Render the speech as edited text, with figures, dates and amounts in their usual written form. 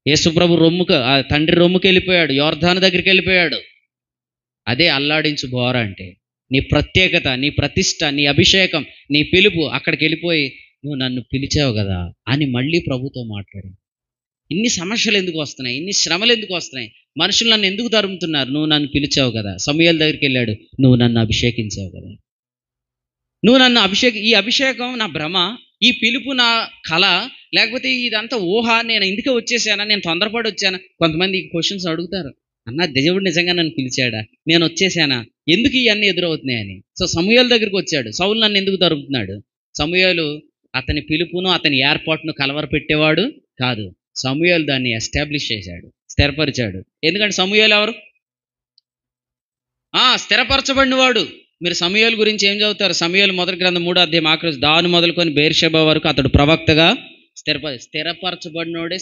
యేసుప్రభు ఆ తండ్రి రొమ్ముకి వెళ్ళిపోయాడు, యోర్దాను దగ్గరికి వెళ్ళిపోయాడు. అదే అల్లాడించు బోర అంటే. నీ ప్రత్యేకత, నీ ప్రతిష్ట, నీ అభిషేకం, నీ పిలుపు అక్కడికి వెళ్ళిపోయి నువ్వు నన్ను పిలిచావు కదా అని మళ్ళీ ప్రభుతో మాట్లాడి. ఇన్ని సమస్యలు ఎందుకు వస్తున్నాయి, ఇన్ని శ్రమలు ఎందుకు వస్తున్నాయి, మనుషులు నన్ను ఎందుకు తరుముతున్నారు, నువ్వు నన్ను పిలిచావు కదా. సమూయేలు దగ్గరికి వెళ్ళాడు, నువ్వు నన్ను అభిషేకించావు కదా, నువ్వు నన్ను ఈ అభిషేకం నా భ్రమ, ఈ పిలుపు నా కళ, లేకపోతే ఇదంతా ఊహ, నేను ఇందుకే వచ్చేసానా, నేను తొందరపడి వచ్చానా. కొంతమంది క్వశ్చన్స్ అడుగుతారు, అన్న దేవుడు నిజంగా నన్ను పిలిచాడా, నేను వచ్చేసానా, ఎందుకు ఇవన్నీ ఎదురవుతున్నాయని. సో సమూయేలు దగ్గరికి వచ్చాడు, సౌలు నన్ను ఎందుకు తరుముతున్నాడు. సమూయేలు అతని పిలుపును అతని ఏర్పాటును కలవరపెట్టేవాడు కాదు. సమూయేలు దాన్ని ఎస్టాబ్లిష్ చేశాడు, స్థిరపరిచాడు. ఎందుకంటే సమూయేలు ఎవరు? స్థిరపరచబడినవాడు. మీరు సమూయేలు గురించి ఏం చదువుతారు? సమూయేలు మొదటి గ్రంథం 3వ అధ్యాయం ఆఖరి దాను మొదలుకొని బెయేర్షెబా వరకు అతడు ప్రవక్తగా స్థిరపరచబడినోడే